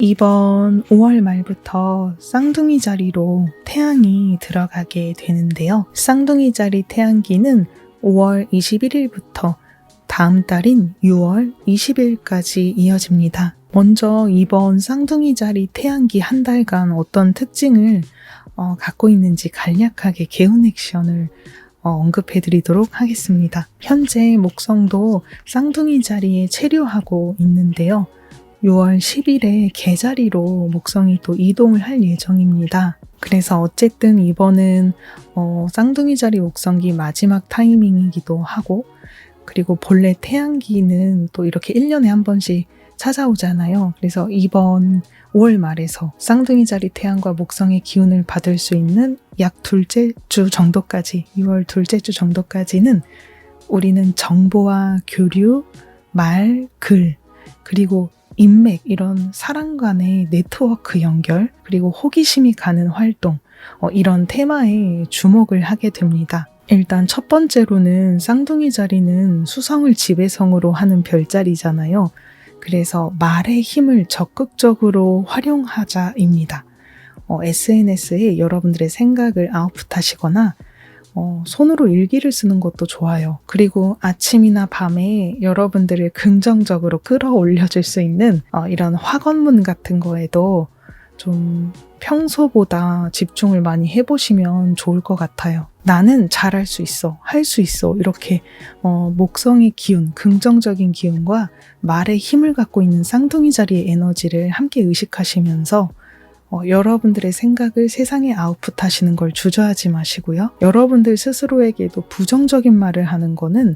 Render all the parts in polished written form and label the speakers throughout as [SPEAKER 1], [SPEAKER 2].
[SPEAKER 1] 이번 5월 말부터 쌍둥이 자리로 태양이 들어가게 되는데요. 쌍둥이 자리 태양기는 5월 21일부터 다음 달인 6월 20일까지 이어집니다. 먼저 이번 쌍둥이 자리 태양기 한 달간 어떤 특징을 갖고 있는지 간략하게 개운 액션을 언급해 드리도록 하겠습니다. 현재 목성도 쌍둥이 자리에 체류하고 있는데요. 6월 10일에 개자리로 목성이 또 이동을 할 예정입니다. 그래서 어쨌든 이번은 쌍둥이 자리 목성기 마지막 타이밍이기도 하고, 그리고 본래 태양기는 또 이렇게 1년에 한 번씩 찾아오잖아요. 그래서 이번 5월 말에서 쌍둥이 자리 태양과 목성의 기운을 받을 수 있는 약 둘째 주 정도까지, 6월 둘째 주 정도까지는 우리는 정보와 교류, 말, 글, 그리고 인맥, 이런 사람 간의 네트워크 연결, 그리고 호기심이 가는 활동, 이런 테마에 주목을 하게 됩니다. 일단 첫 번째로는 쌍둥이 자리는 수성을 지배성으로 하는 별자리잖아요. 그래서 말의 힘을 적극적으로 활용하자입니다. SNS에 여러분들의 생각을 아웃풋하시거나 손으로 일기를 쓰는 것도 좋아요. 그리고 아침이나 밤에 여러분들을 긍정적으로 끌어올려줄 수 있는 이런 화관문 같은 거에도 좀 평소보다 집중을 많이 해보시면 좋을 것 같아요. 나는 잘할 수 있어, 할 수 있어, 이렇게 목성의 기운, 긍정적인 기운과 말의 힘을 갖고 있는 쌍둥이 자리의 에너지를 함께 의식하시면서 여러분들의 생각을 세상에 아웃풋하시는 걸 주저하지 마시고요. 여러분들 스스로에게도 부정적인 말을 하는 거는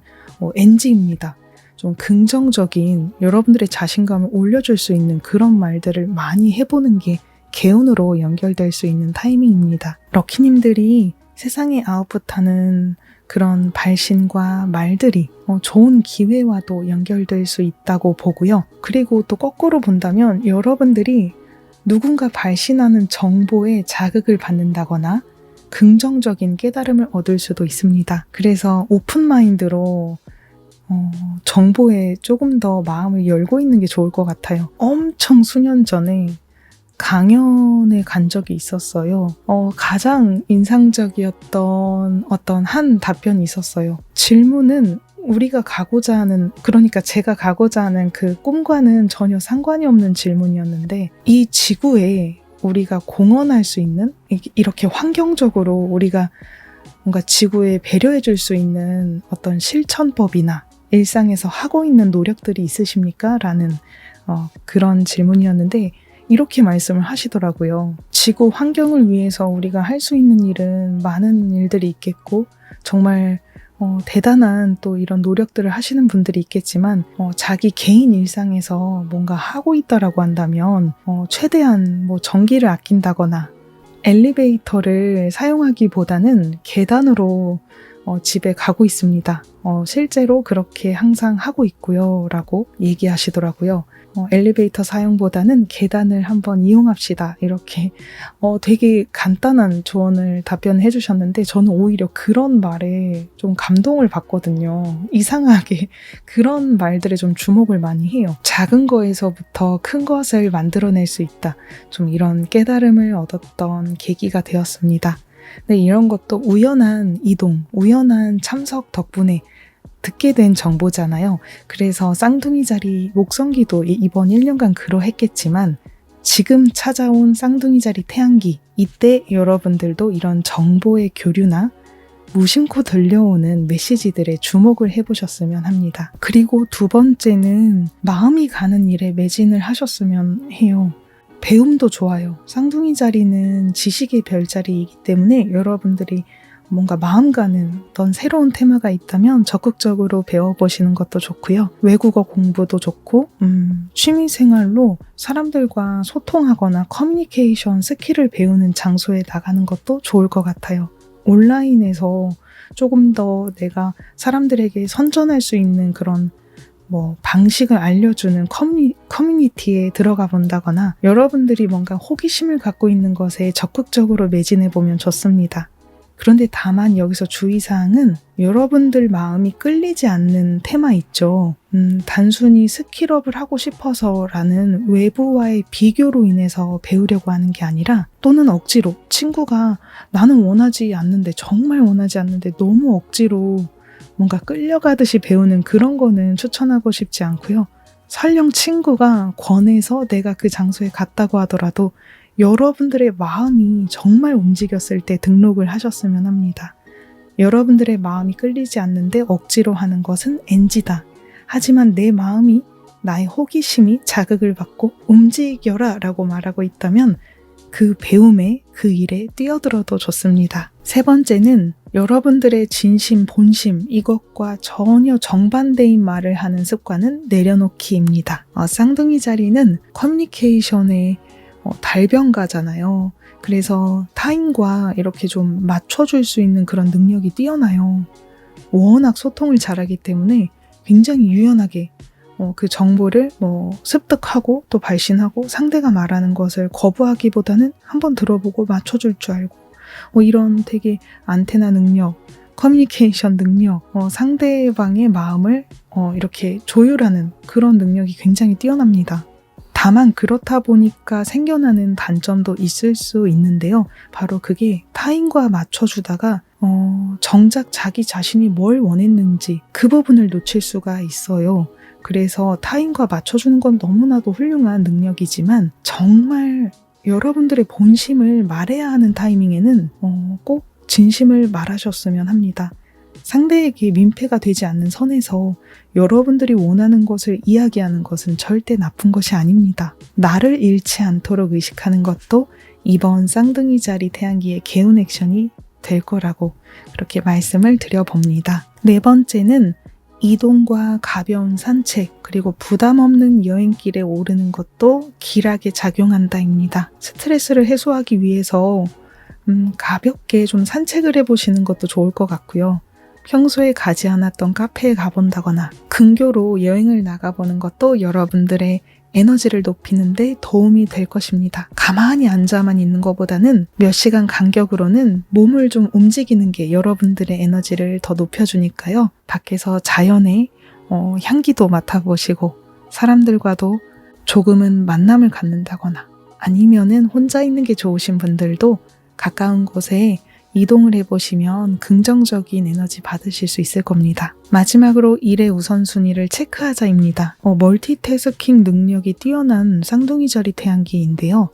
[SPEAKER 1] NG입니다. 좀 긍정적인 여러분들의 자신감을 올려줄 수 있는 그런 말들을 많이 해보는 게 개운으로 연결될 수 있는 타이밍입니다. 럭키님들이 세상에 아웃풋하는 그런 발신과 말들이 좋은 기회와도 연결될 수 있다고 보고요. 그리고 또 거꾸로 본다면 여러분들이 누군가 발신하는 정보에 자극을 받는다거나 긍정적인 깨달음을 얻을 수도 있습니다. 그래서 오픈마인드로 정보에 조금 더 마음을 열고 있는 게 좋을 것 같아요. 엄청 수년 전에 강연에 간 적이 있었어요. 가장 인상적이었던 어떤 한 답변이 있었어요. 질문은 우리가 가고자 하는, 그러니까 제가 가고자 하는 그 꿈과는 전혀 상관이 없는 질문이었는데, 이 지구에 우리가 공헌할 수 있는, 이렇게 환경적으로 우리가 뭔가 지구에 배려해 줄 수 있는 어떤 실천법이나 일상에서 하고 있는 노력들이 있으십니까? 라는 그런 질문이었는데, 이렇게 말씀을 하시더라고요. 지구 환경을 위해서 우리가 할 수 있는 일은 많은 일들이 있겠고, 정말 대단한 또 이런 노력들을 하시는 분들이 있겠지만 자기 개인 일상에서 뭔가 하고 있다라고 한다면 최대한 전기를 아낀다거나 엘리베이터를 사용하기보다는 계단으로 집에 가고 있습니다. 실제로 그렇게 항상 하고 있고요 라고 얘기하시더라고요. 엘리베이터 사용보다는 계단을 한번 이용합시다, 이렇게 되게 간단한 조언을 답변해 주셨는데, 저는 오히려 그런 말에 좀 감동을 받거든요. 이상하게 그런 말들에 좀 주목을 많이 해요. 작은 거에서부터 큰 것을 만들어낼 수 있다, 좀 이런 깨달음을 얻었던 계기가 되었습니다. 네, 이런 것도 우연한 이동, 우연한 참석 덕분에 듣게 된 정보잖아요. 그래서 쌍둥이 자리 목성기도 이번 1년간 그러했겠지만, 지금 찾아온 쌍둥이 자리 태양기, 이때 여러분들도 이런 정보의 교류나 무심코 들려오는 메시지들에 주목을 해보셨으면 합니다. 그리고 두 번째는 마음이 가는 일에 매진을 하셨으면 해요. 배움도 좋아요. 쌍둥이 자리는 지식의 별자리이기 때문에 여러분들이 뭔가 마음 가는 어떤 새로운 테마가 있다면 적극적으로 배워보시는 것도 좋고요. 외국어 공부도 좋고, 취미생활로 사람들과 소통하거나 커뮤니케이션 스킬을 배우는 장소에 나가는 것도 좋을 것 같아요. 온라인에서 조금 더 내가 사람들에게 선전할 수 있는 그런 방식을 알려주는 커뮤니티에 들어가 본다거나, 여러분들이 뭔가 호기심을 갖고 있는 것에 적극적으로 매진해 보면 좋습니다. 그런데 다만 여기서 주의사항은 여러분들 마음이 끌리지 않는 테마 있죠. 단순히 스킬업을 하고 싶어서라는 외부와의 비교로 인해서 배우려고 하는 게 아니라, 또는 억지로 친구가 나는 원하지 않는데, 정말 원하지 않는데 너무 억지로 뭔가 끌려가듯이 배우는 그런 거는 추천하고 싶지 않고요. 설령 친구가 권해서 내가 그 장소에 갔다고 하더라도 여러분들의 마음이 정말 움직였을 때 등록을 하셨으면 합니다. 여러분들의 마음이 끌리지 않는데 억지로 하는 것은 NG다. 하지만 내 마음이, 나의 호기심이 자극을 받고 움직여라 라고 말하고 있다면 그 배움에, 그 일에 뛰어들어도 좋습니다. 세 번째는 여러분들의 진심, 본심, 이것과 전혀 정반대인 말을 하는 습관은 내려놓기입니다. 쌍둥이 자리는 커뮤니케이션의 달변가잖아요. 그래서 타인과 이렇게 좀 맞춰줄 수 있는 그런 능력이 뛰어나요. 워낙 소통을 잘하기 때문에 굉장히 유연하게 그 정보를 습득하고 또 발신하고, 상대가 말하는 것을 거부하기보다는 한번 들어보고 맞춰줄 줄 알고, 이런 되게 안테나 능력, 커뮤니케이션 능력, 상대방의 마음을 이렇게 조율하는 그런 능력이 굉장히 뛰어납니다. 다만 그렇다 보니까 생겨나는 단점도 있을 수 있는데요. 바로 그게 타인과 맞춰주다가 정작 자기 자신이 뭘 원했는지 그 부분을 놓칠 수가 있어요. 그래서 타인과 맞춰주는 건 너무나도 훌륭한 능력이지만, 정말 여러분들의 본심을 말해야 하는 타이밍에는 꼭 진심을 말하셨으면 합니다. 상대에게 민폐가 되지 않는 선에서 여러분들이 원하는 것을 이야기하는 것은 절대 나쁜 것이 아닙니다. 나를 잃지 않도록 의식하는 것도 이번 쌍둥이 자리 태양기의 개운 액션이 될 거라고 그렇게 말씀을 드려봅니다. 네 번째는 이동과 가벼운 산책, 그리고 부담 없는 여행길에 오르는 것도 길하게 작용한다입니다. 스트레스를 해소하기 위해서 가볍게 좀 산책을 해보시는 것도 좋을 것 같고요. 평소에 가지 않았던 카페에 가본다거나 근교로 여행을 나가보는 것도 여러분들의 에너지를 높이는 데 도움이 될 것입니다. 가만히 앉아만 있는 것보다는 몇 시간 간격으로는 몸을 좀 움직이는 게 여러분들의 에너지를 더 높여주니까요. 밖에서 자연의 향기도 맡아보시고, 사람들과도 조금은 만남을 갖는다거나, 아니면은 혼자 있는 게 좋으신 분들도 가까운 곳에 이동을 해보시면 긍정적인 에너지 받으실 수 있을 겁니다. 마지막으로 일의 우선순위를 체크하자입니다. 멀티태스킹 능력이 뛰어난 쌍둥이 자리 태양기인데요.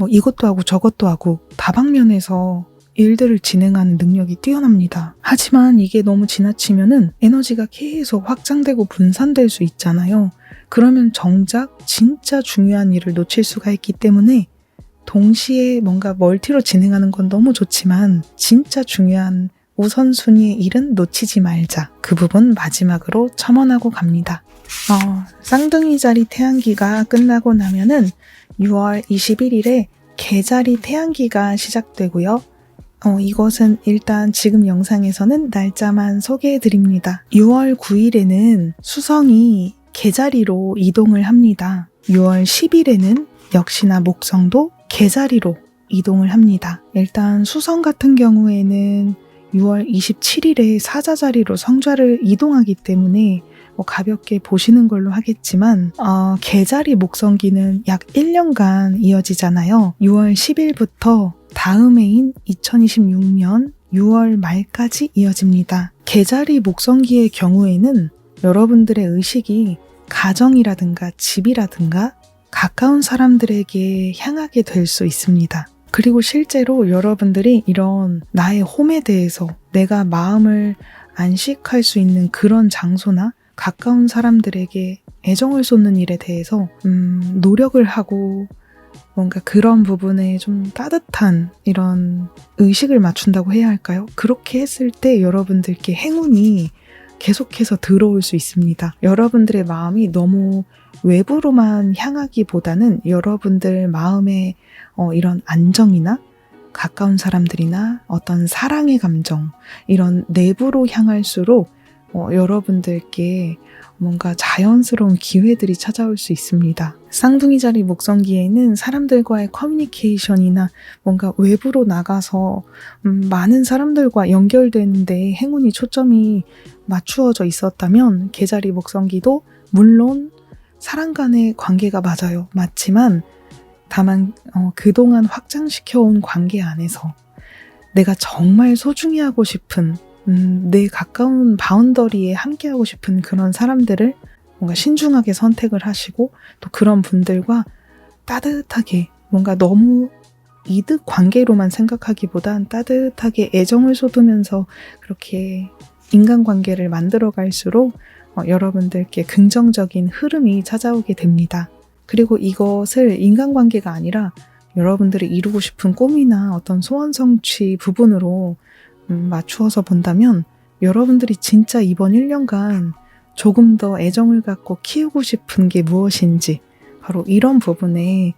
[SPEAKER 1] 이것도 하고 저것도 하고 다방면에서 일들을 진행하는 능력이 뛰어납니다. 하지만 이게 너무 지나치면은 에너지가 계속 확장되고 분산될 수 있잖아요. 그러면 정작 진짜 중요한 일을 놓칠 수가 있기 때문에, 동시에 뭔가 멀티로 진행하는 건 너무 좋지만 진짜 중요한 우선순위의 일은 놓치지 말자. 그 부분 마지막으로 첨언하고 갑니다. 쌍둥이 자리 태양기가 끝나고 나면은 6월 21일에 개자리 태양기가 시작되고요. 이것은 일단 지금 영상에서는 날짜만 소개해드립니다. 6월 9일에는 수성이 개자리로 이동을 합니다. 6월 10일에는 역시나 목성도 개자리로 이동을 합니다. 일단 수성 같은 경우에는 6월 27일에 사자자리로 성좌를 이동하기 때문에 가볍게 보시는 걸로 하겠지만, 개자리 목성기는 약 1년간 이어지잖아요. 6월 10일부터 다음 해인 2026년 6월 말까지 이어집니다. 개자리 목성기의 경우에는 여러분들의 의식이 가정이라든가 집이라든가 가까운 사람들에게 향하게 될 수 있습니다. 그리고 실제로 여러분들이 이런 나의 홈에 대해서 내가 마음을 안식할 수 있는 그런 장소나 가까운 사람들에게 애정을 쏟는 일에 대해서 노력을 하고, 뭔가 그런 부분에 좀 따뜻한 이런 의식을 맞춘다고 해야 할까요? 그렇게 했을 때 여러분들께 행운이 계속해서 들어올 수 있습니다. 여러분들의 마음이 너무 외부로만 향하기보다는 여러분들 마음의 이런 안정이나 가까운 사람들이나 어떤 사랑의 감정, 이런 내부로 향할수록 여러분들께 뭔가 자연스러운 기회들이 찾아올 수 있습니다. 쌍둥이 자리 목성기에는 사람들과의 커뮤니케이션이나 뭔가 외부로 나가서 많은 사람들과 연결되는데 행운이 초점이 맞추어져 있었다면 개자리 목성기도 물론 사람 간의 관계가 맞지만 다만 그동안 확장시켜온 관계 안에서 내가 정말 소중히 하고 싶은 내 가까운 바운더리에 함께하고 싶은 그런 사람들을 뭔가 신중하게 선택을 하시고 또 그런 분들과 따뜻하게 뭔가 너무 이득 관계로만 생각하기보단 따뜻하게 애정을 쏟으면서 그렇게 인간관계를 만들어 갈수록 여러분들께 긍정적인 흐름이 찾아오게 됩니다. 그리고 이것을 인간관계가 아니라 여러분들이 이루고 싶은 꿈이나 어떤 소원 성취 부분으로 맞추어서 본다면 여러분들이 진짜 이번 1년간 조금 더 애정을 갖고 키우고 싶은 게 무엇인지 바로 이런 부분에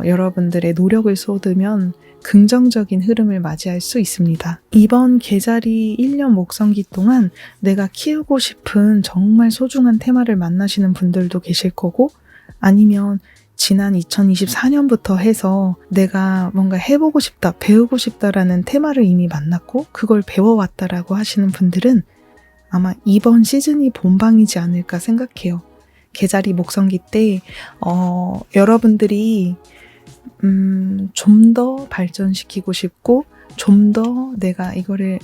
[SPEAKER 1] 여러분들의 노력을 쏟으면 긍정적인 흐름을 맞이할 수 있습니다. 이번 개자리 1년 목성기 동안 내가 키우고 싶은 정말 소중한 테마를 만나시는 분들도 계실 거고 아니면 지난 2024년부터 해서 내가 뭔가 해보고 싶다, 배우고 싶다라는 테마를 이미 만났고 그걸 배워왔다라고 하시는 분들은 아마 이번 시즌이 본방이지 않을까 생각해요. 개자리 목성기 때 여러분들이 좀 더 발전시키고 싶고 좀 더 내가 이거를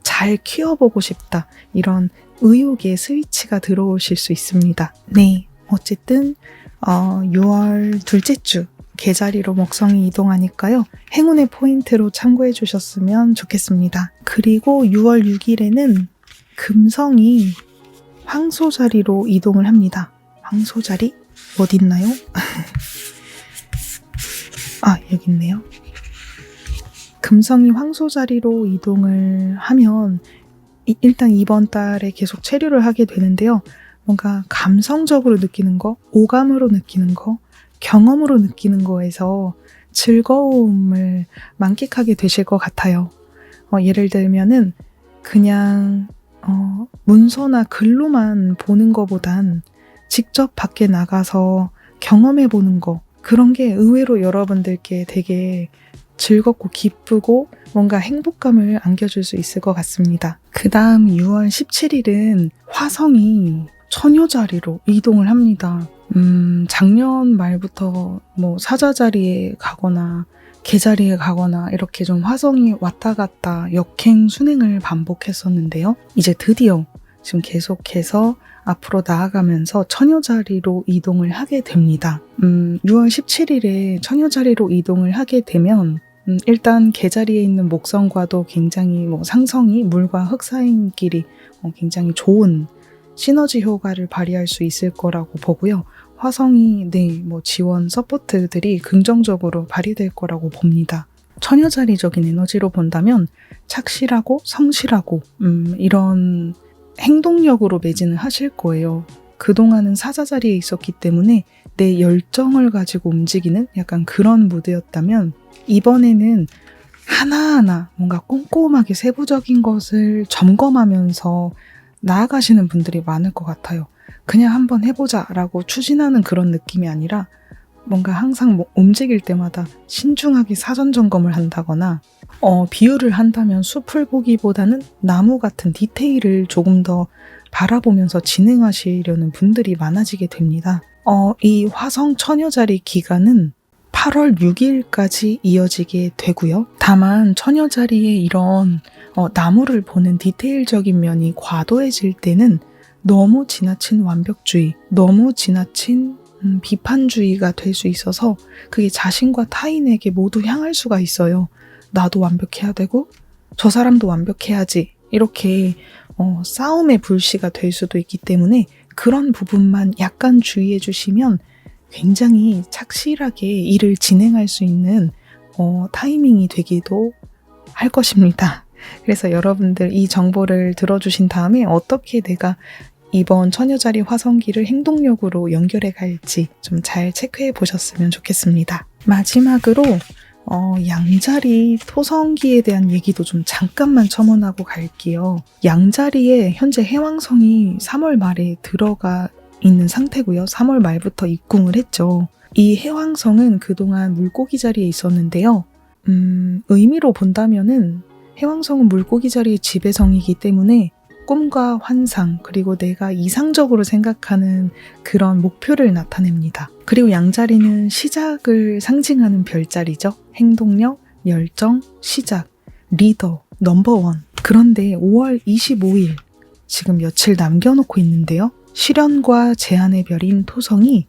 [SPEAKER 1] 잘 키워보고 싶다 이런 의욕의 스위치가 들어오실 수 있습니다. 네, 어쨌든 6월 둘째 주 개자리로 목성이 이동하니까요. 행운의 포인트로 참고해 주셨으면 좋겠습니다. 그리고 6월 6일에는 금성이 황소자리로 이동을 합니다. 황소자리? 어디 있나요? 여기 있네요. 금성이 황소자리로 이동을 하면 일단 이번 달에 계속 체류를 하게 되는데요. 뭔가 감성적으로 느끼는 거, 오감으로 느끼는 거, 경험으로 느끼는 거에서 즐거움을 만끽하게 되실 것 같아요. 예를 들면은 그냥 문서나 글로만 보는 것보단 직접 밖에 나가서 경험해 보는 거 그런 게 의외로 여러분들께 되게 즐겁고 기쁘고 뭔가 행복감을 안겨줄 수 있을 것 같습니다. 그 다음 6월 17일은 화성이 처녀자리로 이동을 합니다. 작년 말부터 사자자리에 가거나 개자리에 가거나 이렇게 좀 화성이 왔다 갔다 역행 순행을 반복했었는데요. 이제 드디어 지금 계속해서 앞으로 나아가면서 처녀자리로 이동을 하게 됩니다. 6월 17일에 처녀자리로 이동을 하게 되면 일단 개자리에 있는 목성과도 굉장히 상성이 물과 흙 사이끼리 굉장히 좋은 시너지 효과를 발휘할 수 있을 거라고 보고요. 화성이 지원 서포트들이 긍정적으로 발휘될 거라고 봅니다. 처녀자리적인 에너지로 본다면 착실하고 성실하고 이런 행동력으로 매진을 하실 거예요. 그동안은 사자자리에 있었기 때문에 내 열정을 가지고 움직이는 약간 그런 무드였다면 이번에는 하나하나 뭔가 꼼꼼하게 세부적인 것을 점검하면서 나아가시는 분들이 많을 것 같아요. 그냥 한번 해보자 라고 추진하는 그런 느낌이 아니라 뭔가 항상 움직일 때마다 신중하게 사전 점검을 한다거나 비유를 한다면 숲을 보기보다는 나무 같은 디테일을 조금 더 바라보면서 진행하시려는 분들이 많아지게 됩니다. 이 화성 처녀자리 기간은 8월 6일까지 이어지게 되고요. 다만 처녀자리의 이런 나무를 보는 디테일적인 면이 과도해질 때는 너무 지나친 완벽주의, 너무 지나친 비판주의가 될 수 있어서 그게 자신과 타인에게 모두 향할 수가 있어요. 나도 완벽해야 되고 저 사람도 완벽해야지 이렇게 싸움의 불씨가 될 수도 있기 때문에 그런 부분만 약간 주의해 주시면 굉장히 착실하게 일을 진행할 수 있는 타이밍이 되기도 할 것입니다. 그래서 여러분들 이 정보를 들어주신 다음에 어떻게 내가 이번 처녀자리 화성기를 행동력으로 연결해 갈지 좀 잘 체크해 보셨으면 좋겠습니다. 마지막으로 양자리 토성기에 대한 얘기도 좀 잠깐만 첨언하고 갈게요. 양자리에 현재 해왕성이 3월 말에 들어가 있는 상태고요. 3월 말부터 입궁을 했죠. 이 해왕성은 그동안 물고기 자리에 있었는데요. 의미로 본다면은 해왕성은 물고기 자리의 지배성이기 때문에 꿈과 환상, 그리고 내가 이상적으로 생각하는 그런 목표를 나타냅니다. 그리고 양자리는 시작을 상징하는 별자리죠. 행동력, 열정, 시작, 리더, 넘버원. 그런데 5월 25일, 지금 며칠 남겨놓고 있는데요. 실현과 제한의 별인 토성이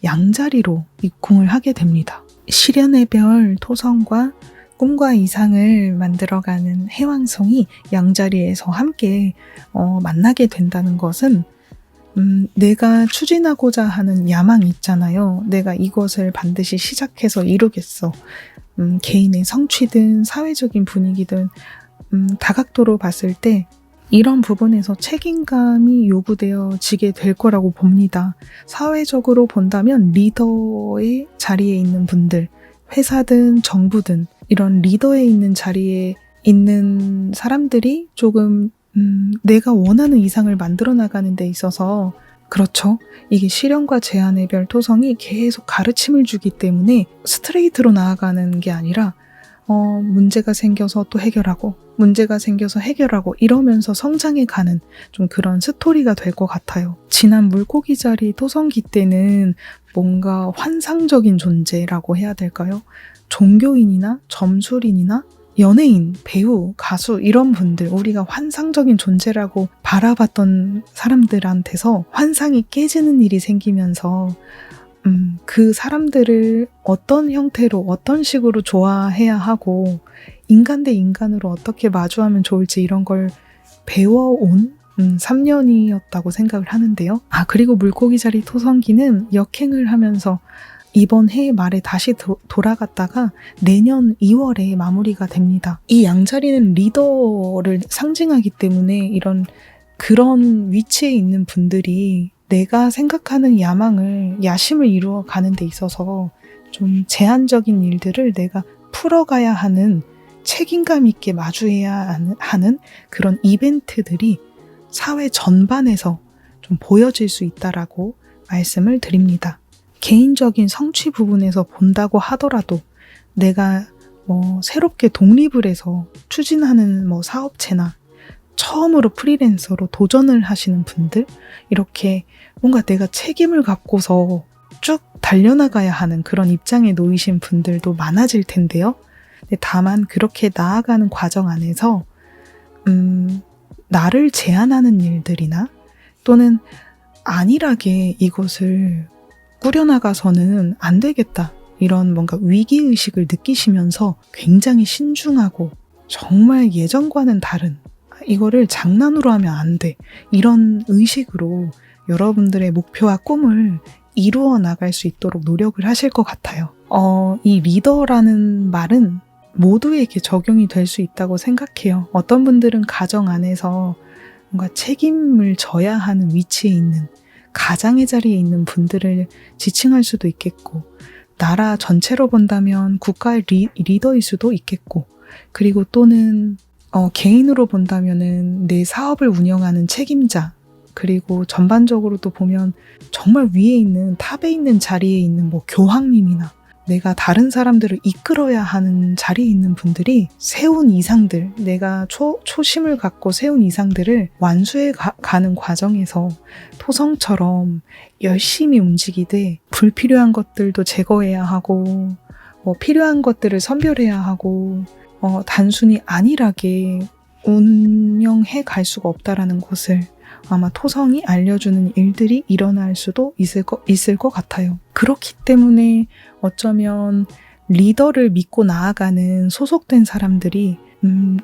[SPEAKER 1] 양자리로 입궁을 하게 됩니다. 실현의 별 토성과 꿈과 이상을 만들어가는 해왕성이 양자리에서 함께 만나게 된다는 것은 내가 추진하고자 하는 야망이 있잖아요. 내가 이것을 반드시 시작해서 이루겠어. 개인의 성취든 사회적인 분위기든 다각도로 봤을 때 이런 부분에서 책임감이 요구되어지게 될 거라고 봅니다. 사회적으로 본다면 리더의 자리에 있는 분들, 회사든 정부든 이런 리더에 있는 자리에 있는 사람들이 조금 내가 원하는 이상을 만들어 나가는 데 있어서 그렇죠. 이게 실현과 제한의 별 토성이 계속 가르침을 주기 때문에 스트레이트로 나아가는 게 아니라 문제가 생겨서 또 해결하고 문제가 생겨서 해결하고 이러면서 성장해 가는 좀 그런 스토리가 될 것 같아요. 지난 물고기 자리 토성기 때는 뭔가 환상적인 존재라고 해야 될까요? 종교인이나 점술인이나 연예인, 배우, 가수 이런 분들 우리가 환상적인 존재라고 바라봤던 사람들한테서 환상이 깨지는 일이 생기면서 그 사람들을 어떤 형태로 어떤 식으로 좋아해야 하고 인간 대 인간으로 어떻게 마주하면 좋을지 이런 걸 배워온 3년이었다고 생각을 하는데요. 그리고 물고기 자리 토성기는 역행을 하면서 이번 해 말에 다시 돌아갔다가 내년 2월에 마무리가 됩니다. 이 양자리는 리더를 상징하기 때문에 그런 위치에 있는 분들이 내가 생각하는 야심을 이루어가는 데 있어서 좀 제한적인 일들을 내가 풀어가야 하는 책임감 있게 마주해야 하는 그런 이벤트들이 사회 전반에서 좀 보여질 수 있다라고 말씀을 드립니다. 개인적인 성취 부분에서 본다고 하더라도 내가 새롭게 독립을 해서 추진하는 사업체나 처음으로 프리랜서로 도전을 하시는 분들 이렇게 뭔가 내가 책임을 갖고서 쭉 달려나가야 하는 그런 입장에 놓이신 분들도 많아질 텐데요. 다만 그렇게 나아가는 과정 안에서 나를 제한하는 일들이나 또는 안일하게 이것을 꾸려나가서는 안 되겠다 이런 뭔가 위기의식을 느끼시면서 굉장히 신중하고 정말 예전과는 다른 이거를 장난으로 하면 안 돼 이런 의식으로 여러분들의 목표와 꿈을 이루어 나갈 수 있도록 노력을 하실 것 같아요. 이 리더라는 말은 모두에게 적용이 될 수 있다고 생각해요. 어떤 분들은 가정 안에서 뭔가 책임을 져야 하는 위치에 있는 가장의 자리에 있는 분들을 지칭할 수도 있겠고 나라 전체로 본다면 국가의 리더일 수도 있겠고 그리고 또는 개인으로 본다면은 내 사업을 운영하는 책임자 그리고 전반적으로도 보면 정말 위에 있는 탑에 있는 자리에 있는 교황님이나 내가 다른 사람들을 이끌어야 하는 자리에 있는 분들이 세운 이상들, 내가 초심을 갖고 세운 이상들을 완수해 가는 과정에서 토성처럼 열심히 움직이되 불필요한 것들도 제거해야 하고 필요한 것들을 선별해야 하고 단순히 안일하게 운영해 갈 수가 없다라는 것을 아마 토성이 알려주는 일들이 일어날 수도 있을 것 같아요. 그렇기 때문에 어쩌면 리더를 믿고 나아가는 소속된 사람들이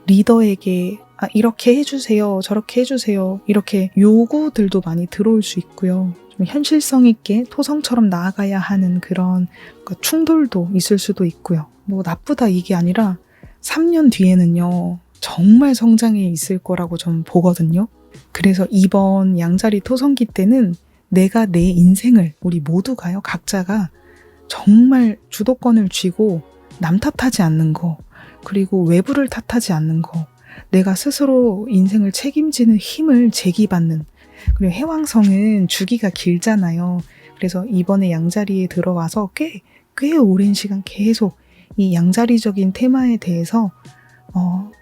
[SPEAKER 1] 리더에게 이렇게 해주세요, 저렇게 해주세요 이렇게 요구들도 많이 들어올 수 있고요. 좀 현실성 있게 토성처럼 나아가야 하는 그런 충돌도 있을 수도 있고요. 나쁘다 이게 아니라 3년 뒤에는요 정말 성장해 있을 거라고 좀 보거든요. 그래서 이번 양자리 토성기 때는 내가 내 인생을 우리 모두가요 각자가 정말 주도권을 쥐고 남 탓하지 않는 거, 그리고 외부를 탓하지 않는 거, 내가 스스로 인생을 책임지는 힘을 제기받는. 그리고 해왕성은 주기가 길잖아요. 그래서 이번에 양자리에 들어와서 꽤 오랜 시간 계속 이 양자리적인 테마에 대해서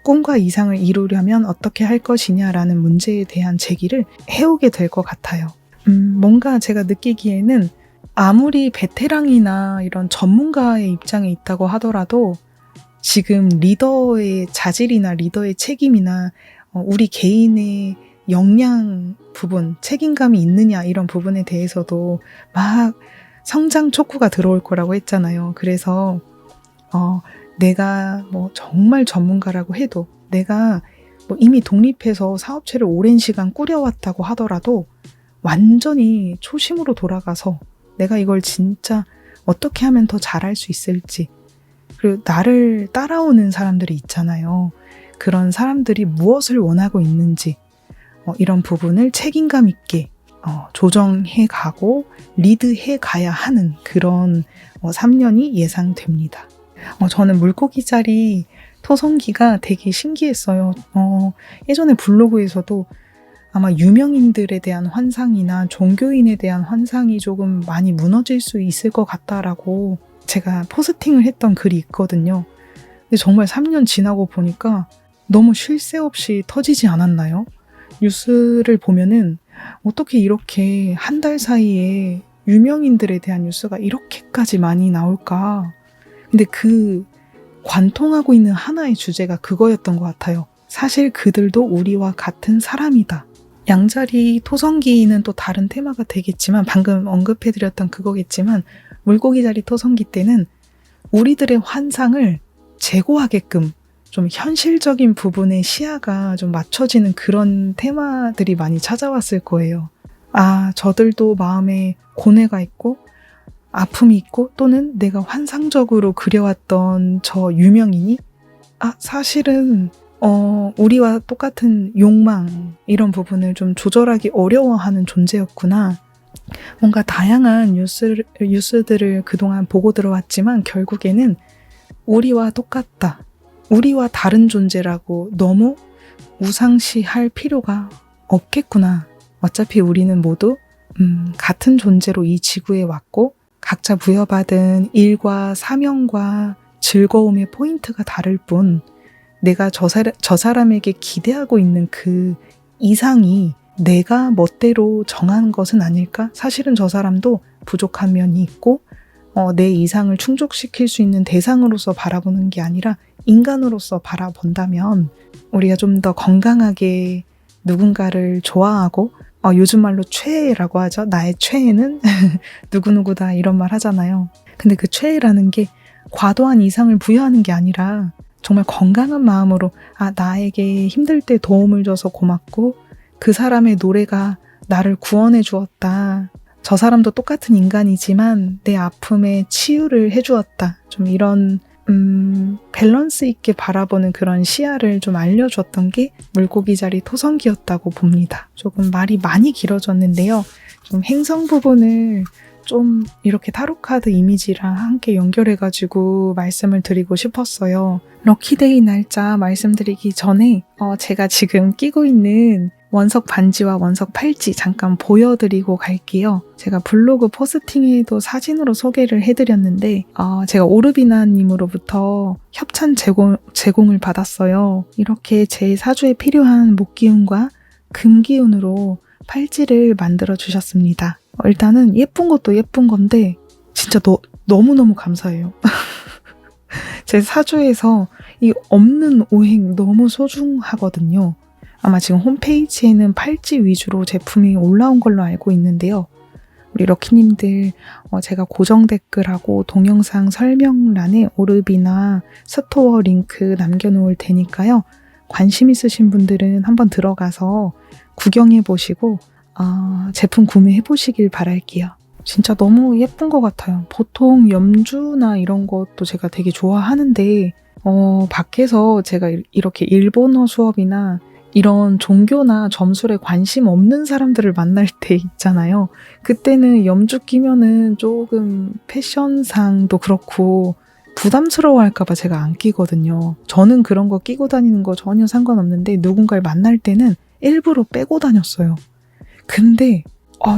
[SPEAKER 1] 꿈과 이상을 이루려면 어떻게 할 것이냐라는 문제에 대한 제기를 해오게 될 것 같아요. 뭔가 제가 느끼기에는 아무리 베테랑이나 이런 전문가의 입장에 있다고 하더라도 지금 리더의 자질이나 리더의 책임이나 우리 개인의 역량 부분, 책임감이 있느냐 이런 부분에 대해서도 막 성장 촉구가 들어올 거라고 했잖아요. 그래서 내가 뭐 정말 전문가라고 해도 내가 뭐 이미 독립해서 사업체를 오랜 시간 꾸려왔다고 하더라도 완전히 초심으로 돌아가서 내가 이걸 진짜 어떻게 하면 더 잘할 수 있을지, 그리고 나를 따라오는 사람들이 있잖아요. 그런 사람들이 무엇을 원하고 있는지 이런 부분을 책임감 있게 조정해 가고 리드해 가야 하는 그런 3년이 예상됩니다. 저는 물고기 자리 토성기가 되게 신기했어요. 예전에 블로그에서도 아마 유명인들에 대한 환상이나 종교인에 대한 환상이 조금 많이 무너질 수 있을 것 같다라고 제가 포스팅을 했던 글이 있거든요. 근데 정말 3년 지나고 보니까 너무 쉴 새 없이 터지지 않았나요? 뉴스를 보면은 어떻게 이렇게 한 달 사이에 유명인들에 대한 뉴스가 이렇게까지 많이 나올까? 근데 그 관통하고 있는 하나의 주제가 그거였던 것 같아요. 사실 그들도 우리와 같은 사람이다. 양자리 토성기는 또 다른 테마가 되겠지만 방금 언급해드렸던 그거겠지만 물고기 자리 토성기 때는 우리들의 환상을 제고하게끔 좀 현실적인 부분의 시야가 좀 맞춰지는 그런 테마들이 많이 찾아왔을 거예요. 저들도 마음에 고뇌가 있고 아픔이 있고 또는 내가 환상적으로 그려왔던 저 유명인이 사실은 우리와 똑같은 욕망 이런 부분을 좀 조절하기 어려워하는 존재였구나. 뭔가 다양한 뉴스들을 그동안 보고 들어왔지만 결국에는 우리와 똑같다, 우리와 다른 존재라고 너무 우상시할 필요가 없겠구나. 어차피 우리는 모두 같은 존재로 이 지구에 왔고 각자 부여받은 일과 사명과 즐거움의 포인트가 다를 뿐 내가 저 사람에게 기대하고 있는 그 이상이 내가 멋대로 정한 것은 아닐까? 사실은 저 사람도 부족한 면이 있고 내 이상을 충족시킬 수 있는 대상으로서 바라보는 게 아니라 인간으로서 바라본다면 우리가 좀 더 건강하게 누군가를 좋아하고 요즘 말로 최애라고 하죠. 나의 최애는 누구누구다 이런 말 하잖아요. 근데 그 최애라는 게 과도한 이상을 부여하는 게 아니라 정말 건강한 마음으로 나에게 힘들 때 도움을 줘서 고맙고 그 사람의 노래가 나를 구원해 주었다. 저 사람도 똑같은 인간이지만 내 아픔에 치유를 해주었다. 좀 이런 밸런스 있게 바라보는 그런 시야를 좀 알려줬던 게 물고기 자리 토성기였다고 봅니다. 조금 말이 많이 길어졌는데요. 좀 행성 부분을 좀 이렇게 타로카드 이미지랑 함께 연결해가지고 말씀을 드리고 싶었어요. 럭키데이 날짜 말씀드리기 전에 제가 지금 끼고 있는 원석 반지와 원석 팔찌 잠깐 보여드리고 갈게요. 제가 블로그 포스팅에도 사진으로 소개를 해드렸는데 제가 오르비나님으로부터 협찬 제공을 받았어요. 이렇게 제 사주에 필요한 목기운과 금기운으로 팔찌를 만들어 주셨습니다. 일단은 예쁜 것도 예쁜 건데 진짜 너무너무 감사해요. 제 사주에서 이 없는 오행 너무 소중하거든요. 아마 지금 홈페이지에는 팔찌 위주로 제품이 올라온 걸로 알고 있는데요. 우리 럭키님들 제가 고정 댓글하고 동영상 설명란에 오르비나 스토어 링크 남겨놓을 테니까요. 관심 있으신 분들은 한번 들어가서 구경해보시고 제품 구매해보시길 바랄게요. 진짜 너무 예쁜 것 같아요. 보통 염주나 이런 것도 제가 되게 좋아하는데 밖에서 제가 이렇게 일본어 수업이나 이런 종교나 점술에 관심 없는 사람들을 만날 때 있잖아요. 그때는 염주 끼면은 조금 패션상도 그렇고 부담스러워할까봐 제가 안 끼거든요. 저는 그런 거 끼고 다니는 거 전혀 상관없는데 누군가를 만날 때는 일부러 빼고 다녔어요. 근데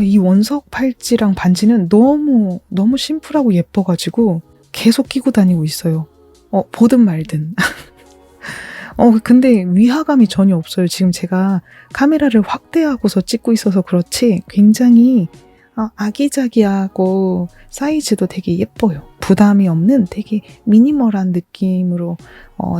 [SPEAKER 1] 이 원석 팔찌랑 반지는 너무 심플하고 예뻐가지고 계속 끼고 다니고 있어요. 보든 말든. 근데 위화감이 전혀 없어요. 지금 제가 카메라를 확대하고서 찍고 있어서 그렇지 굉장히 아기자기하고 사이즈도 되게 예뻐요. 부담이 없는 되게 미니멀한 느낌으로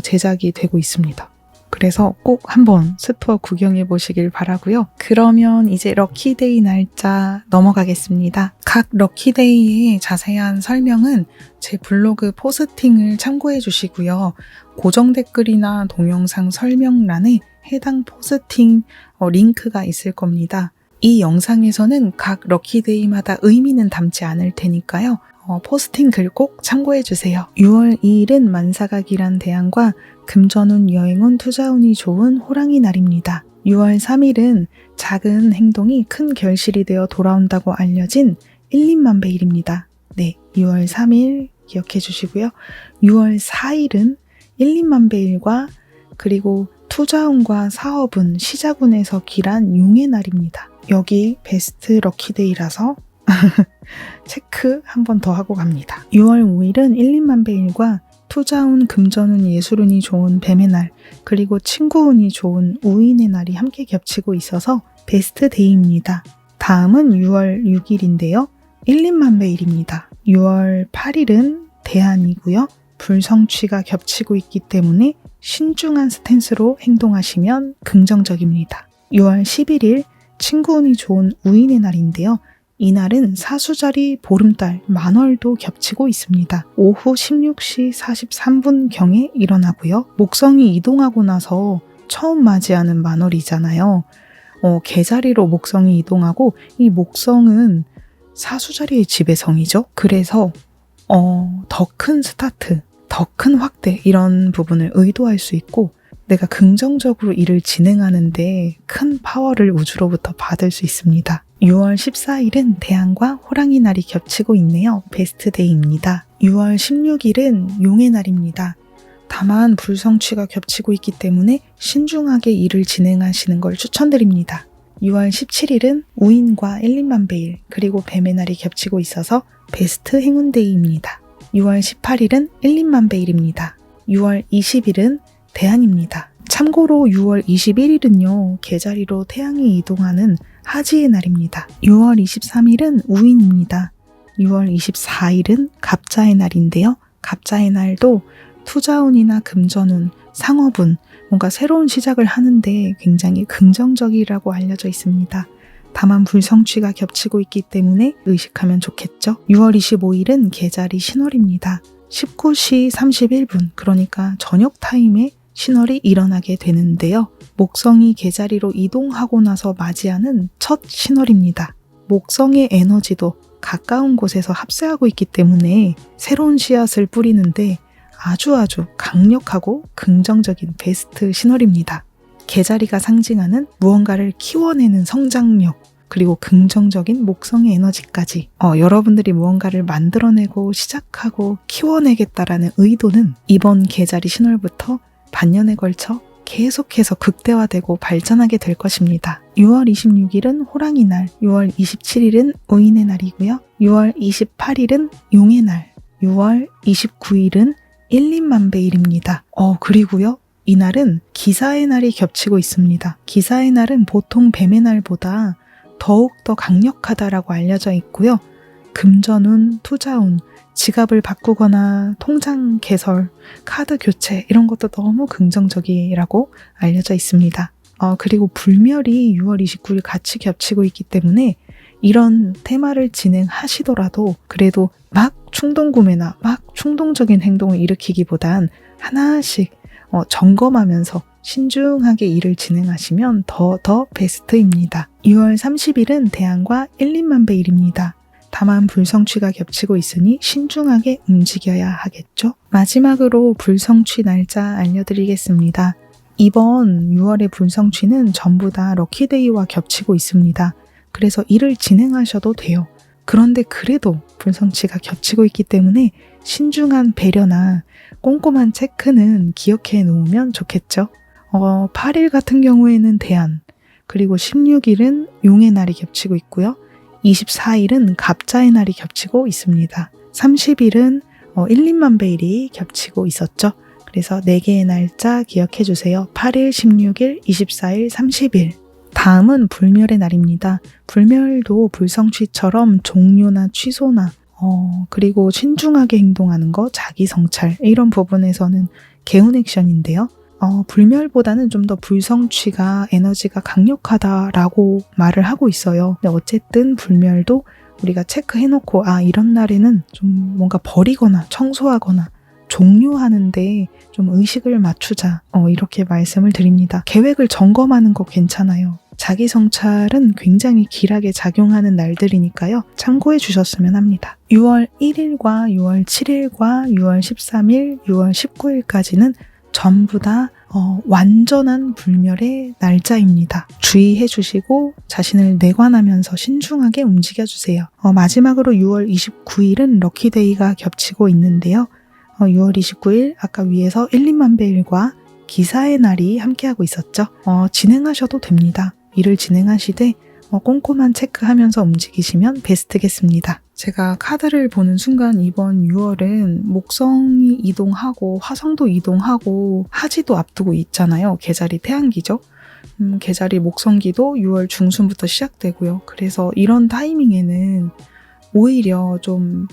[SPEAKER 1] 제작이 되고 있습니다. 그래서 꼭 한번 스토어 구경해 보시길 바라고요. 그러면 이제 럭키데이 날짜 넘어가겠습니다. 각 럭키데이의 자세한 설명은 제 블로그 포스팅을 참고해 주시고요. 고정 댓글이나 동영상 설명란에 해당 포스팅 링크가 있을 겁니다. 이 영상에서는 각 럭키데이마다 의미는 담지 않을 테니까요. 포스팅 글 꼭 참고해 주세요. 6월 2일은 만사각이란 대안과 금전운, 여행운, 투자운이 좋은 호랑이 날입니다. 6월 3일은 작은 행동이 큰 결실이 되어 돌아온다고 알려진 1,2만배일입니다. 네, 6월 3일 기억해 주시고요. 6월 4일은 1,2만배일과 그리고 투자운과 사업운, 시작운에서 길한 용의 날입니다. 여기 베스트 럭키데이라서 체크 한 번 더 하고 갑니다. 6월 5일은 1,2만배일과 투자운, 금전운, 예술운이 좋은 뱀의 날, 그리고 친구운이 좋은 우인의 날이 함께 겹치고 있어서 베스트 데이입니다. 다음은 6월 6일인데요. 1,2만배일입니다. 6월 8일은 대안이고요. 불성취가 겹치고 있기 때문에 신중한 스탠스로 행동하시면 긍정적입니다. 6월 11일 친구운이 좋은 우인의 날인데요. 이날은 사수자리 보름달 만월도 겹치고 있습니다. 오후 16시 43분경에 일어나고요. 목성이 이동하고 나서 처음 맞이하는 만월이잖아요. 개자리로 목성이 이동하고 이 목성은 사수자리의 지배성이죠. 그래서 더 큰 스타트, 더 큰 확대 이런 부분을 의도할 수 있고 내가 긍정적으로 일을 진행하는데 큰 파워를 우주로부터 받을 수 있습니다. 6월 14일은 대안과 호랑이 날이 겹치고 있네요. 베스트 데이입니다. 6월 16일은 용의 날입니다. 다만 불성취가 겹치고 있기 때문에 신중하게 일을 진행하시는 걸 추천드립니다. 6월 17일은 우인과 1,2만배일 그리고 뱀의 날이 겹치고 있어서 베스트 행운데이입니다. 6월 18일은 1,2만배일입니다. 6월 20일은 대안입니다. 참고로 6월 21일은요. 개자리로 태양이 이동하는 하지의 날입니다. 6월 23일은 우인입니다. 6월 24일은 갑자의 날인데요. 갑자의 날도 투자운이나 금전운, 상업운, 뭔가 새로운 시작을 하는데 굉장히 긍정적이라고 알려져 있습니다. 다만 불성취가 겹치고 있기 때문에 의식하면 좋겠죠. 6월 25일은 개자리 신월입니다. 19시 31분, 그러니까 저녁 타임에 신월이 일어나게 되는데요. 목성이 개자리로 이동하고 나서 맞이하는 첫 신월입니다. 목성의 에너지도 가까운 곳에서 합세하고 있기 때문에 새로운 씨앗을 뿌리는데 아주 강력하고 긍정적인 베스트 신월입니다. 개자리가 상징하는 무언가를 키워내는 성장력, 그리고 긍정적인 목성의 에너지까지 여러분들이 무언가를 만들어내고 시작하고 키워내겠다라는 의도는 이번 개자리 신월부터 반년에 걸쳐 계속해서 극대화되고 발전하게 될 것입니다. 6월 26일은 호랑이 날, 6월 27일은 우인의 날이고요. 6월 28일은 용의 날, 6월 29일은 1,2만배일입니다. 그리고요. 이날은 기사의 날이 겹치고 있습니다. 기사의 날은 보통 뱀의 날보다 더욱더 강력하다라고 알려져 있고요. 금전운, 투자운, 지갑을 바꾸거나 통장 개설, 카드 교체 이런 것도 너무 긍정적이라고 알려져 있습니다. 그리고 불멸이 6월 29일 같이 겹치고 있기 때문에 이런 테마를 진행하시더라도 그래도 막 충동구매나 막 충동적인 행동을 일으키기보단 하나씩 점검하면서 신중하게 일을 진행하시면 더 베스트입니다. 6월 30일은 대안과 1,2만배일입니다. 다만 불성취가 겹치고 있으니 신중하게 움직여야 하겠죠. 마지막으로 불성취 날짜 알려드리겠습니다. 이번 6월의 불성취는 전부 다 럭키데이와 겹치고 있습니다. 그래서 일을 진행하셔도 돼요. 그런데 그래도 불성취가 겹치고 있기 때문에 신중한 배려나 꼼꼼한 체크는 기억해 놓으면 좋겠죠. 8일 같은 경우에는 대안, 그리고 16일은 용의 날이 겹치고 있고요. 24일은 갑자의 날이 겹치고 있습니다. 30일은 1, 2만 베일이 겹치고 있었죠. 그래서 4개의 날짜 기억해 주세요. 8일, 16일, 24일, 30일. 다음은 불멸의 날입니다. 불멸도 불성취처럼 종료나 취소나 그리고 신중하게 행동하는 거, 자기 성찰 이런 부분에서는 개운 액션인데요. 불멸보다는 좀 더 불성취가 에너지가 강력하다라고 말을 하고 있어요. 근데 어쨌든 불멸도 우리가 체크해놓고 이런 날에는 좀 뭔가 버리거나 청소하거나 종료하는데 좀 의식을 맞추자 이렇게 말씀을 드립니다. 계획을 점검하는 거 괜찮아요. 자기 성찰은 굉장히 길하게 작용하는 날들이니까요. 참고해 주셨으면 합니다. 6월 1일과 6월 7일과 6월 13일, 6월 19일까지는 전부 다 완전한 불멸의 날짜입니다. 주의해 주시고 자신을 내관하면서 신중하게 움직여 주세요. 마지막으로 6월 29일은 럭키데이가 겹치고 있는데요. 6월 29일 아까 위에서 1, 2만 베일과 기사의 날이 함께하고 있었죠. 진행하셔도 됩니다. 일을 진행하시되 꼼꼼한 체크하면서 움직이시면 베스트겠습니다. 제가 카드를 보는 순간 이번 6월은 목성이 이동하고 화성도 이동하고 하지도 앞두고 있잖아요. 계절이 태양기죠. 계절이 목성기도 6월 중순부터 시작되고요. 그래서 이런 타이밍에는 오히려 좀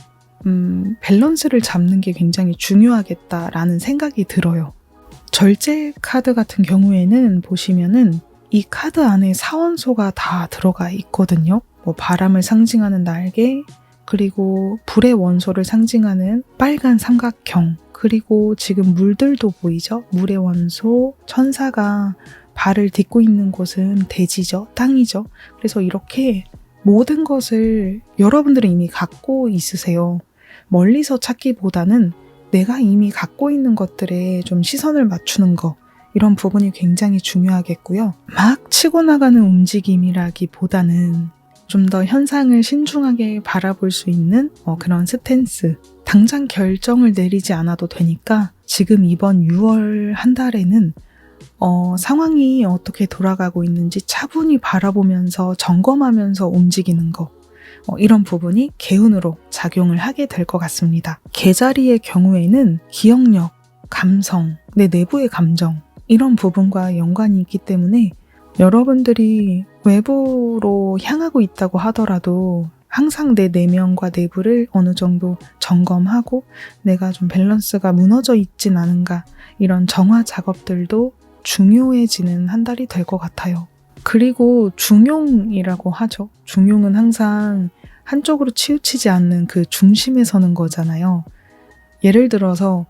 [SPEAKER 1] 밸런스를 잡는 게 굉장히 중요하겠다라는 생각이 들어요. 절제 카드 같은 경우에는 보시면은 이 카드 안에 사원소가 다 들어가 있거든요. 바람을 상징하는 날개, 그리고 불의 원소를 상징하는 빨간 삼각형, 그리고 지금 물들도 보이죠? 물의 원소, 천사가 발을 딛고 있는 곳은 대지죠, 땅이죠. 그래서 이렇게 모든 것을 여러분들은 이미 갖고 있으세요. 멀리서 찾기보다는 내가 이미 갖고 있는 것들에 좀 시선을 맞추는 거, 이런 부분이 굉장히 중요하겠고요. 막 치고 나가는 움직임이라기보다는 좀 더 현상을 신중하게 바라볼 수 있는 그런 스탠스. 당장 결정을 내리지 않아도 되니까 지금 이번 6월 한 달에는 상황이 어떻게 돌아가고 있는지 차분히 바라보면서 점검하면서 움직이는 거. 이런 부분이 개운으로 작용을 하게 될 것 같습니다. 개자리의 경우에는 기억력, 감성, 내 내부의 감정 이런 부분과 연관이 있기 때문에 여러분들이 외부로 향하고 있다고 하더라도 항상 내 내면과 내부를 어느 정도 점검하고 내가 좀 밸런스가 무너져 있진 않은가 이런 정화 작업들도 중요해지는 한 달이 될 것 같아요. 그리고 중용이라고 하죠. 중용은 항상 한쪽으로 치우치지 않는 그 중심에 서는 거잖아요. 예를 들어서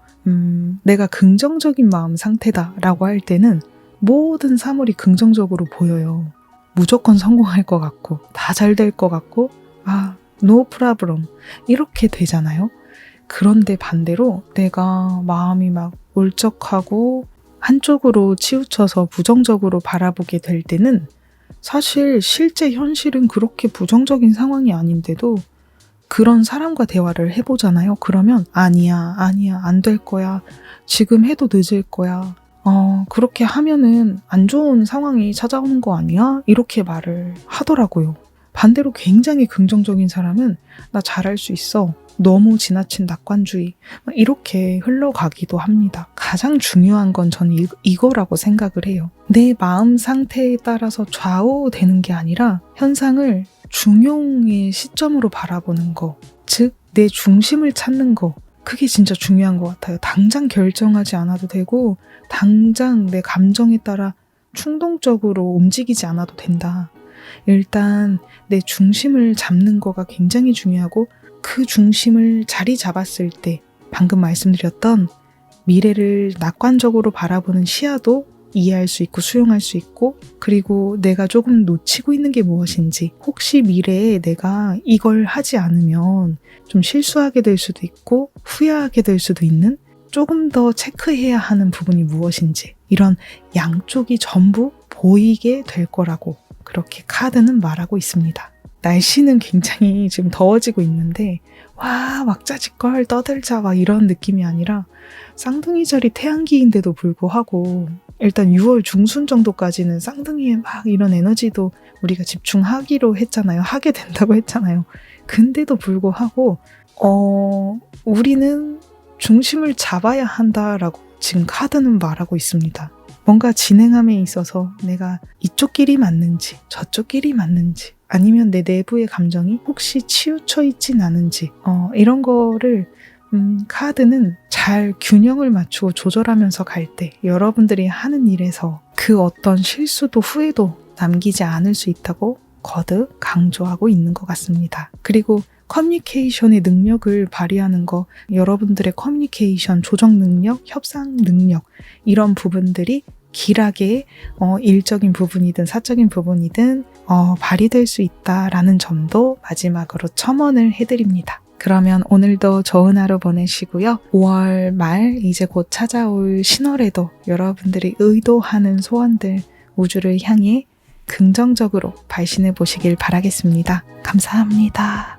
[SPEAKER 1] 내가 긍정적인 마음 상태다라고 할 때는 모든 사물이 긍정적으로 보여요. 무조건 성공할 것 같고 다 잘 될 것 같고 no problem 이렇게 되잖아요. 그런데 반대로 내가 마음이 막 울적하고 한쪽으로 치우쳐서 부정적으로 바라보게 될 때는 사실 실제 현실은 그렇게 부정적인 상황이 아닌데도 그런 사람과 대화를 해보잖아요. 그러면 아니야 안 될 거야, 지금 해도 늦을 거야, 그렇게 하면은 안 좋은 상황이 찾아오는 거 아니야? 이렇게 말을 하더라고요. 반대로 굉장히 긍정적인 사람은 나 잘할 수 있어, 너무 지나친 낙관주의 이렇게 흘러가기도 합니다. 가장 중요한 건 저는 이거라고 생각을 해요. 내 마음 상태에 따라서 좌우되는 게 아니라 현상을 중용의 시점으로 바라보는 거, 즉 내 중심을 찾는 거, 그게 진짜 중요한 것 같아요. 당장 결정하지 않아도 되고 당장 내 감정에 따라 충동적으로 움직이지 않아도 된다. 일단 내 중심을 잡는 거가 굉장히 중요하고 그 중심을 자리 잡았을 때 방금 말씀드렸던 미래를 낙관적으로 바라보는 시야도 이해할 수 있고 수용할 수 있고, 그리고 내가 조금 놓치고 있는 게 무엇인지, 혹시 미래에 내가 이걸 하지 않으면 좀 실수하게 될 수도 있고 후회하게 될 수도 있는 조금 더 체크해야 하는 부분이 무엇인지, 이런 양쪽이 전부 보이게 될 거라고 그렇게 카드는 말하고 있습니다. 날씨는 굉장히 지금 더워지고 있는데 와 왁자지껄 떠들자 막 이런 느낌이 아니라 쌍둥이자리 태양기인데도 불구하고 일단 6월 중순 정도까지는 쌍둥이에 막 이런 에너지도 우리가 집중하기로 했잖아요. 하게 된다고 했잖아요. 근데도 불구하고 우리는 중심을 잡아야 한다라고 지금 카드는 말하고 있습니다. 뭔가 진행함에 있어서 내가 이쪽 길이 맞는지 저쪽 길이 맞는지 아니면 내 내부의 감정이 혹시 치우쳐 있진 않은지 이런 거를 카드는 잘 균형을 맞추고 조절하면서 갈 때 여러분들이 하는 일에서 그 어떤 실수도 후회도 남기지 않을 수 있다고 거듭 강조하고 있는 것 같습니다. 그리고 커뮤니케이션의 능력을 발휘하는 거, 여러분들의 커뮤니케이션 조정 능력, 협상 능력 이런 부분들이 길하게 일적인 부분이든 사적인 부분이든 발휘될 수 있다라는 점도 마지막으로 첨언을 해드립니다. 그러면 오늘도 좋은 하루 보내시고요. 5월 말 이제 곧 찾아올 신월에도 여러분들이 의도하는 소원들 우주를 향해 긍정적으로 발신해 보시길 바라겠습니다. 감사합니다.